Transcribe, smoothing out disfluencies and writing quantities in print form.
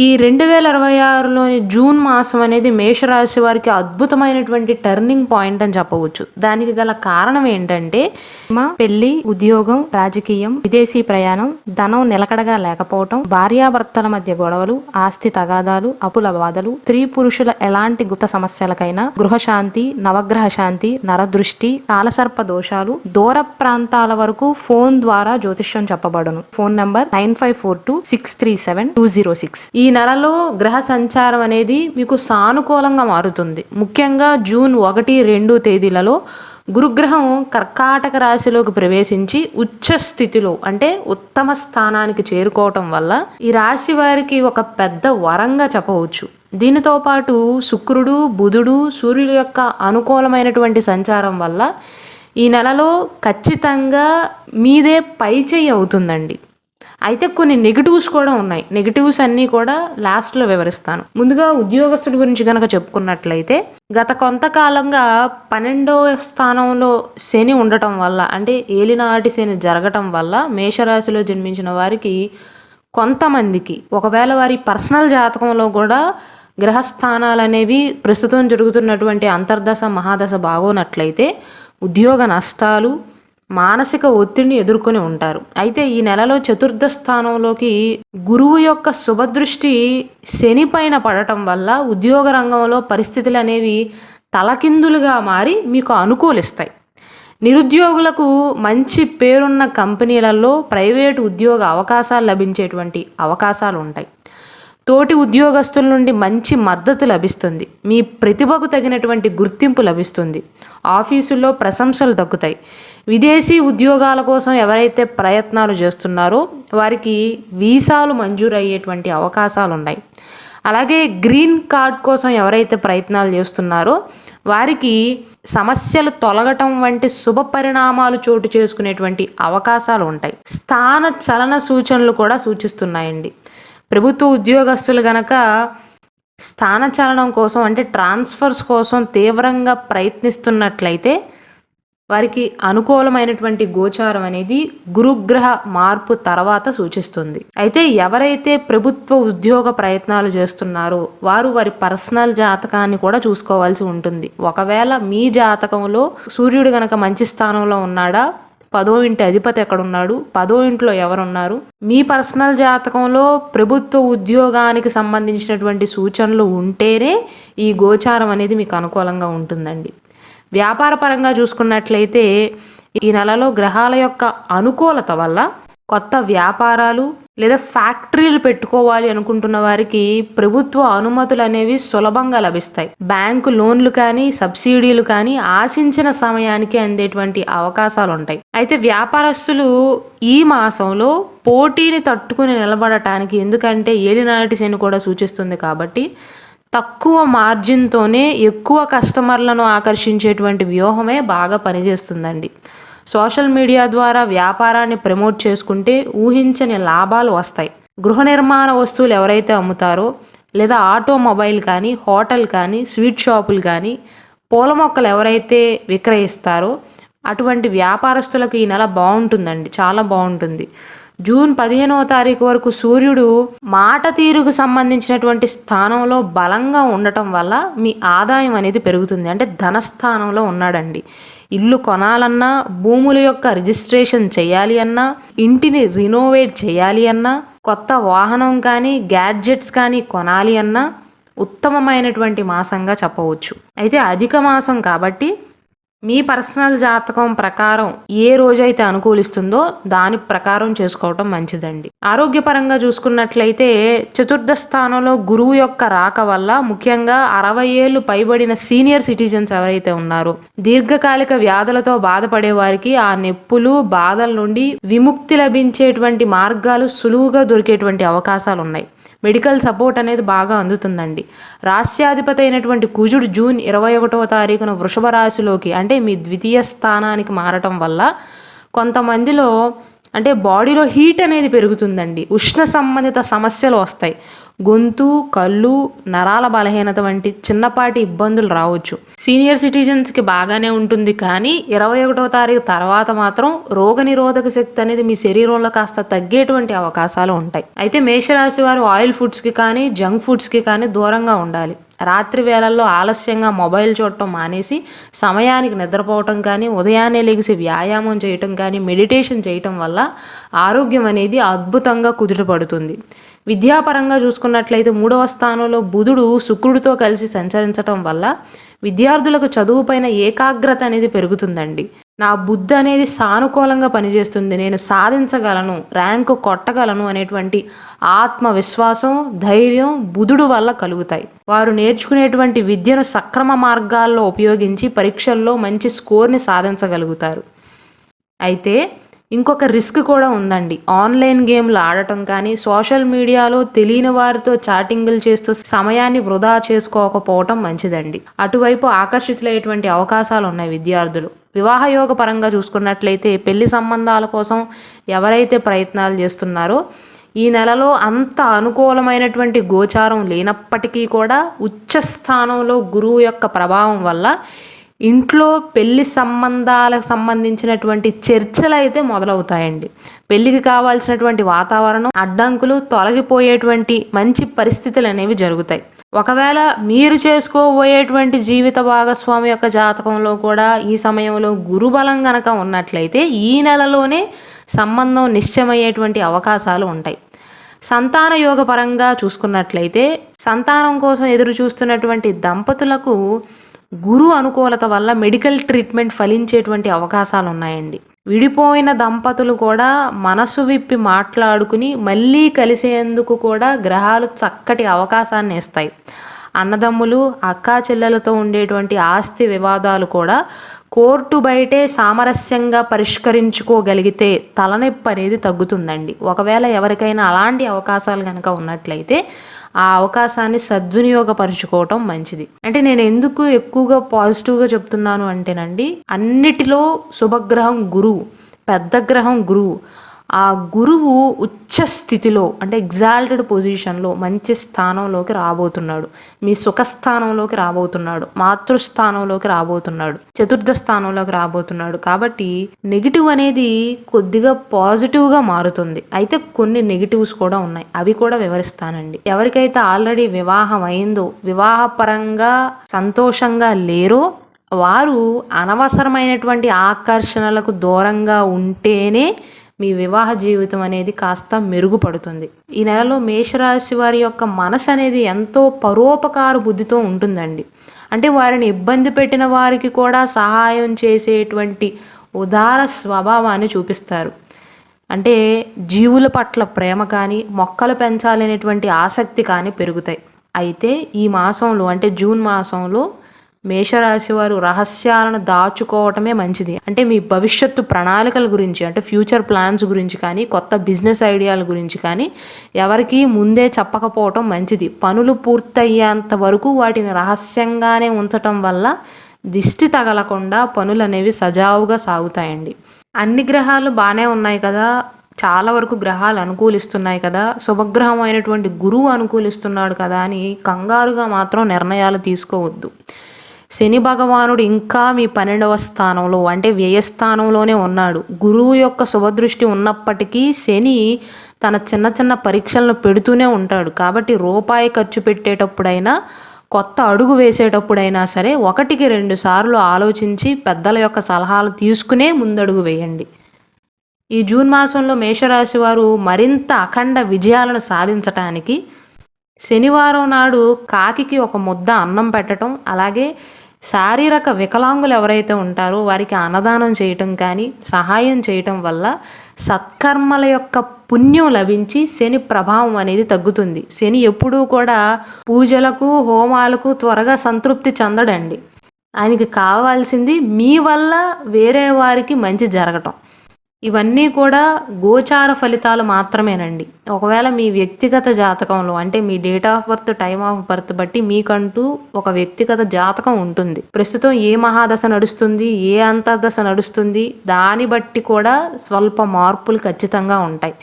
ఈ 2026లోని జూన్ మాసం అనేది మేషరాశి వారికి అద్భుతమైనటువంటి టర్నింగ్ పాయింట్ అని చెప్పవచ్చు. దానికి గల కారణం ఏంటంటే పెళ్లి, ఉద్యోగం, రాజకీయం, విదేశీ ప్రయాణం, ధనం నిలకడగా లేకపోవటం, భార్యాభర్తల మధ్య గొడవలు, ఆస్తి తగాదాలు, అప్పుల బాధలు, స్త్రీ పురుషుల ఎలాంటి గుప్త సమస్యలకైనా గృహశాంతి, నవగ్రహ శాంతి, నరదృష్టి, కాలసర్ప దోషాలు, దూర ప్రాంతాల వరకు ఫోన్ ద్వారా జ్యోతిష్యం చెప్పబడును. Phone number 9542637206. ఈ నెలలో గ్రహ సంచారం అనేది మీకు సానుకూలంగా మారుతుంది. ముఖ్యంగా జూన్ 1, 2 తేదీలలో గురుగ్రహం కర్కాటక రాశిలోకి ప్రవేశించి ఉచ్చ స్థితిలో అంటే ఉత్తమ స్థానానికి చేరుకోవటం వల్ల ఈ రాశి వారికి ఒక పెద్ద వరంగా చెప్పవచ్చు. దీనితో పాటు శుక్రుడు, బుధుడు, సూర్యుడు యొక్క అనుకూలమైనటువంటి సంచారం వల్ల ఈ నెలలో ఖచ్చితంగా మీదే పైచేయి అవుతుందండి. అయితే కొన్ని నెగిటివ్స్ కూడా ఉన్నాయి. నెగిటివ్స్ అన్నీ కూడా లాస్ట్లో వివరిస్తాను. ముందుగా ఉద్యోగస్తుడి గురించి కనుక చెప్పుకున్నట్లయితే గత కొంతకాలంగా 12వ స్థానంలో శని ఉండటం వల్ల అంటే ఏలినాటి శని జరగటం వల్ల మేషరాశిలో జన్మించిన వారికి కొంతమందికి ఒకవేళ వారి పర్సనల్ జాతకంలో కూడా గ్రహస్థానాలు అనేవి ప్రస్తుతం జరుగుతున్నటువంటి అంతర్దశ మహాదశ బాగోనట్లయితే ఉద్యోగ నష్టాలు, మానసిక ఒత్తిడిని ఎదుర్కొని ఉంటారు. అయితే ఈ నెలలో చతుర్థ స్థానంలోకి గురువు యొక్క శుభదృష్టి శని పైన పడటం వల్ల ఉద్యోగ రంగంలో పరిస్థితులు అనేవి తలకిందులుగా మారి మీకు అనుకూలిస్తాయి. నిరుద్యోగులకు మంచి పేరున్న కంపెనీలలో ప్రైవేటు ఉద్యోగ అవకాశాలు లభించేటువంటి అవకాశాలు ఉంటాయి. తోటి ఉద్యోగస్తుల నుండి మంచి మద్దతు లభిస్తుంది. మీ ప్రతిభకు తగినటువంటి గుర్తింపు లభిస్తుంది. ఆఫీసుల్లో ప్రశంసలు దక్కుతాయి. విదేశీ ఉద్యోగాల కోసం ఎవరైతే ప్రయత్నాలు చేస్తున్నారో వారికి వీసాలు మంజూరు అయ్యేటువంటి అవకాశాలు ఉన్నాయి. అలాగే గ్రీన్ కార్డ్ కోసం ఎవరైతే ప్రయత్నాలు చేస్తున్నారో వారికి సమస్యలు తొలగటం వంటి శుభ పరిణామాలు చోటు చేసుకునేటువంటి అవకాశాలు ఉంటాయి. స్థాన చలన సూచనలు కూడా సూచిస్తున్నాయండి. ప్రభుత్వ ఉద్యోగస్తులు గనక స్థానచలనం కోసం అంటే ట్రాన్స్ఫర్స్ కోసం తీవ్రంగా ప్రయత్నిస్తున్నట్లయితే వారికి అనుకూలమైనటువంటి గోచారం అనేది గురుగ్రహ మార్పు తర్వాత సూచిస్తుంది. అయితే ఎవరైతే ప్రభుత్వ ఉద్యోగ ప్రయత్నాలు చేస్తున్నారో వారు వారి పర్సనల్ జాతకాన్ని కూడా చూసుకోవాల్సి ఉంటుంది. ఒకవేళ మీ జాతకంలో సూర్యుడు గనక మంచి స్థానంలో ఉన్నాడా, 10వ ఇంటి అధిపతి ఎక్కడున్నాడు, 10వ ఇంట్లో ఎవరున్నారు, మీ పర్సనల్ జాతకంలో ప్రభుత్వ ఉద్యోగానికి సంబంధించినటువంటి సూచనలు ఉంటేనే ఈ గోచారం అనేది మీకు అనుకూలంగా ఉంటుందండి. వ్యాపార పరంగా చూసుకున్నట్లయితే ఈ నెలలో గ్రహాల యొక్క అనుకూలత వల్ల కొత్త వ్యాపారాలు లేదా ఫ్యాక్టరీలు పెట్టుకోవాలి అనుకుంటున్న వారికి ప్రభుత్వ అనుమతులు అనేవి సులభంగా లభిస్తాయి. బ్యాంకు లోన్లు కానీ సబ్సిడీలు కానీ ఆశించిన సమయానికి అందేటువంటి అవకాశాలు ఉంటాయి. అయితే వ్యాపారస్తులు ఈ మాసంలో పోటీని తట్టుకుని నిలబడటానికి, ఎందుకంటే ఏలినాటి శని కూడా సూచిస్తుంది కాబట్టి తక్కువ మార్జిన్తోనే ఎక్కువ కస్టమర్లను ఆకర్షించేటువంటి వ్యూహమే బాగా పనిచేస్తుందండి. సోషల్ మీడియా ద్వారా వ్యాపారాన్ని ప్రమోట్ చేసుకుంటే ఊహించని లాభాలు వస్తాయి. గృహ నిర్మాణ వస్తువులు ఎవరైతే అమ్ముతారో లేదా ఆటోమొబైల్ కానీ, హోటల్ కానీ, స్వీట్ షాపులు కానీ, పూల మొక్కలు ఎవరైతే విక్రయిస్తారో అటువంటి వ్యాపారస్తులకు ఈ నెల బాగుంటుందండి, చాలా బాగుంటుంది. జూన్ 15వ తారీఖు వరకు సూర్యుడు మాట తీరుకు సంబంధించినటువంటి స్థానంలో బలంగా ఉండటం వల్ల మీ ఆదాయం అనేది పెరుగుతుంది. అంటే ధనస్థానంలో ఉన్నాడండి. ఇల్లు కొనాలన్నా, భూముల యొక్క రిజిస్ట్రేషన్ చేయాలి అన్నా, ఇంటిని రినోవేట్ చేయాలి అన్నా, కొత్త వాహనం కానీ గ్యాడ్జెట్స్ కానీ కొనాలి అన్నా ఉత్తమమైనటువంటి మాసంగా చెప్పవచ్చు. అయితే అధిక మాసం కాబట్టి మీ పర్సనల్ జాతకం ప్రకారం ఏ రోజైతే అనుకూలిస్తుందో దాని ప్రకారం చేసుకోవటం మంచిదండి. ఆరోగ్యపరంగా చూసుకున్నట్లయితే చతుర్థ స్థానంలో గురువు యొక్క రాక వల్ల ముఖ్యంగా 60 ఏళ్ళు పైబడిన సీనియర్ సిటిజన్స్ ఎవరైతే ఉన్నారో దీర్ఘకాలిక వ్యాధులతో బాధపడే వారికి ఆ నొప్పులు, బాధల నుండి విముక్తి లభించేటువంటి మార్గాలు సులువుగా దొరికేటువంటి అవకాశాలు ఉన్నాయి. మెడికల్ సపోర్ట్ అనేది బాగా అందుతుందండి. రాశ్యాధిపతి అయినటువంటి కుజుడు జూన్ 21వ తారీఖున వృషభ రాశిలోకి అంటే మీ ద్వితీయ స్థానానికి మారటం వల్ల కొంతమందిలో అంటే బాడీలో హీట్ అనేది పెరుగుతుందండి. ఉష్ణ సంబంధిత సమస్యలు వస్తాయి. గొంతు, కళ్ళు, నరాల బలహీనత వంటి చిన్నపాటి ఇబ్బందులు రావచ్చు. సీనియర్ సిటిజన్స్కి బాగానే ఉంటుంది, కానీ 21వ తారీఖు తర్వాత మాత్రం రోగనిరోధక శక్తి అనేది మీ శరీరంలో కాస్త తగ్గేటువంటి అవకాశాలు ఉంటాయి. అయితే మేషరాశి వారు ఆయిల్ ఫుడ్స్కి కానీ జంక్ ఫుడ్స్కి కానీ దూరంగా ఉండాలి. రాత్రి వేళల్లో ఆలస్యంగా మొబైల్ చూడటం మానేసి సమయానికి నిద్రపోవటం కానీ, ఉదయాన్నే లెగిసి వ్యాయామం చేయటం కానీ, మెడిటేషన్ చేయటం వల్ల ఆరోగ్యం అనేది అద్భుతంగా కుదుటపడుతుంది. విద్యాపరంగా చూసుకున్నట్లయితే 3వ స్థానంలో బుధుడు శుక్రుడితో కలిసి సంచరించటం వల్ల విద్యార్థులకు చదువుపైన ఏకాగ్రత అనేది పెరుగుతుందండి. నా బుద్ధి అనేది సానుకూలంగా పనిచేస్తుంది, నేను సాధించగలను, ర్యాంకు కొట్టగలను అనేటువంటి ఆత్మవిశ్వాసం, ధైర్యం బుధుడు వల్ల కలుగుతాయి. వారు నేర్చుకునేటువంటి విద్యను సక్రమ మార్గాల్లో ఉపయోగించి పరీక్షల్లో మంచి స్కోర్ని సాధించగలుగుతారు. అయితే ఇంకొక రిస్క్ కూడా ఉందండి. ఆన్లైన్ గేమ్లు ఆడటం కానీ, సోషల్ మీడియాలో తెలియని వారితో చాటింగులు చేస్తూ సమయాన్ని వృధా చేసుకోకపోవటం మంచిదండి. అటువైపు ఆకర్షితులయ్యేటువంటి అవకాశాలు ఉన్నాయి విద్యార్థులు. వివాహయోగ పరంగా చూసుకున్నట్లయితే పెళ్లి సంబంధాల కోసం ఎవరైతే ప్రయత్నాలు చేస్తున్నారో ఈ నెలలో అంత అనుకూలమైనటువంటి గోచారం లేనప్పటికీ కూడా ఉచ్చ స్థానంలో గురువు యొక్క ప్రభావం వల్ల ఇంట్లో పెళ్లి సంబంధాలకు సంబంధించినటువంటి చర్చలు అయితే మొదలవుతాయండి. పెళ్లికి కావాల్సినటువంటి వాతావరణం, అడ్డంకులు తొలగిపోయేటువంటి మంచి పరిస్థితులు అనేవి జరుగుతాయి. ఒకవేళ మీరు చేసుకోబోయేటువంటి జీవిత భాగస్వామి యొక్క జాతకంలో కూడా ఈ సమయంలో గురుబలం గనక ఉన్నట్లయితే ఈ నెలలోనే సంబంధం నిశ్చయమయ్యేటువంటి అవకాశాలు ఉంటాయి. సంతాన యోగ పరంగా చూసుకున్నట్లయితే సంతానం కోసం ఎదురు చూస్తున్నటువంటి దంపతులకు గురు అనుకూలత వల్ల మెడికల్ ట్రీట్మెంట్ ఫలించేటువంటి అవకాశాలు ఉన్నాయండి. విడిపోయిన దంపతులు కూడా మనసు విప్పి మాట్లాడుకుని మళ్ళీ కలిసేందుకు కూడా గ్రహాలు చక్కటి అవకాశాన్ని ఇస్తాయి. అన్నదమ్ములు, అక్కా చెల్లెలతో ఉండేటువంటి ఆస్తి వివాదాలు కూడా కోర్టు బయటే సామరస్యంగా పరిష్కరించుకోగలిగితే తలనొప్పి అనేది తగ్గుతుందండి. ఒకవేళ ఎవరికైనా అలాంటి అవకాశాలు కనుక ఉన్నట్లయితే ఆ అవకాశాన్ని సద్వినియోగపరుచుకోవటం మంచిది. అంటే నేను ఎందుకు ఎక్కువగా పాజిటివ్గా చెప్తున్నాను అంటేనండి, అన్నిటిలో శుభగ్రహం గురువు, పెద్ద గ్రహం గురువు. ఆ గురువు ఉచ్చ స్థితిలో అంటే ఎగ్జాల్టెడ్ పొజిషన్లో మంచి స్థానంలోకి రాబోతున్నాడు, మీ సుఖస్థానంలోకి రాబోతున్నాడు, మాతృస్థానంలోకి రాబోతున్నాడు, చతుర్థ స్థానంలోకి రాబోతున్నాడు. కాబట్టి నెగిటివ్ అనేది కొద్దిగా పాజిటివ్గా మారుతుంది. అయితే కొన్ని నెగిటివ్స్ కూడా ఉన్నాయి, అవి కూడా వివరిస్తానండి. ఎవరికైతే ఆల్రెడీ వివాహం అయిందో, వివాహపరంగా సంతోషంగా లేరో వారు అనవసరమైనటువంటి ఆకర్షణలకు దూరంగా ఉంటేనే మీ వివాహ జీవితం అనేది కాస్త మెరుగుపడుతుంది. ఈ నెలలో మేషరాశి వారి యొక్క మనసు అనేది ఎంతో పరోపకార బుద్ధితో ఉంటుందండి. అంటే వారిని ఇబ్బంది పెట్టిన వారికి కూడా సహాయం చేసేటువంటి ఉదార స్వభావాన్ని చూపిస్తారు. అంటే జీవుల పట్ల ప్రేమ కానీ, మొక్కలు పెంచాలనేటువంటి ఆసక్తి కానీ పెరుగుతాయి. అయితే ఈ మాసంలో అంటే జూన్ మాసంలో మేషరాశి వారు రహస్యాలను దాచుకోవటమే మంచిది. అంటే మీ భవిష్యత్తు ప్రణాళికల గురించి, అంటే ఫ్యూచర్ ప్లాన్స్ గురించి కానీ, కొత్త బిజినెస్ ఐడియాల గురించి కానీ ఎవరికి ముందే చెప్పకపోవటం మంచిది. పనులు పూర్తయ్యేంత వరకు వాటిని రహస్యంగానే ఉంచటం వల్ల దిష్టి తగలకుండా పనులు అనేవి సజావుగా సాగుతాయండి. అన్ని గ్రహాలు బాగానే ఉన్నాయి కదా, చాలా వరకు గ్రహాలు అనుకూలిస్తున్నాయి కదా, శుభగ్రహం అయినటువంటి గురువు అనుకూలిస్తున్నాడు కదా అని కంగారుగా మాత్రం నిర్ణయాలు తీసుకోవద్దు. శని భగవానుడు ఇంకా మీ 12వ స్థానంలో అంటే వ్యయస్థానంలోనే ఉన్నాడు. గురువు యొక్క శుభదృష్టి ఉన్నప్పటికీ శని తన చిన్న చిన్న పరీక్షలను పెడుతూనే ఉంటాడు. కాబట్టి రూపాయి ఖర్చు పెట్టేటప్పుడైనా, కొత్త అడుగు వేసేటప్పుడైనా సరే 1-2 సార్లు ఆలోచించి పెద్దల యొక్క సలహాలు తీసుకునే ముందడుగు వేయండి. ఈ జూన్ మాసంలో మేషరాశి వారు మరింత అఖండ విజయాలను సాధించటానికి శనివారం నాడు కాకికి ఒక ముద్ద అన్నం పెట్టడం, అలాగే శారీరక వికలాంగులు ఎవరైతే ఉంటారో వారికి అన్నదానం చేయటం కానీ, సహాయం చేయటం వల్ల సత్కర్మల యొక్క పుణ్యం లభించి శని ప్రభావం అనేది తగ్గుతుంది. శని ఎప్పుడూ కూడా పూజలకు, హోమాలకు త్వరగా సంతృప్తి చెందడండి. ఆయనకి కావాల్సింది మీ వల్ల వేరే వారికి మంచి జరగటం. ఇవన్నీ కూడా గోచార ఫలితాలు మాత్రమేనండి. ఒకవేళ మీ వ్యక్తిగత జాతకంలో అంటే మీ date of birth, time of birth బట్టి మీకంటూ ఒక వ్యక్తిగత జాతకం ఉంటుంది. ప్రస్తుతం ఏ మహాదశ నడుస్తుంది, ఏ అంతర్దశ నడుస్తుంది, దాన్ని బట్టి కూడా స్వల్ప మార్పులు ఖచ్చితంగా ఉంటాయి.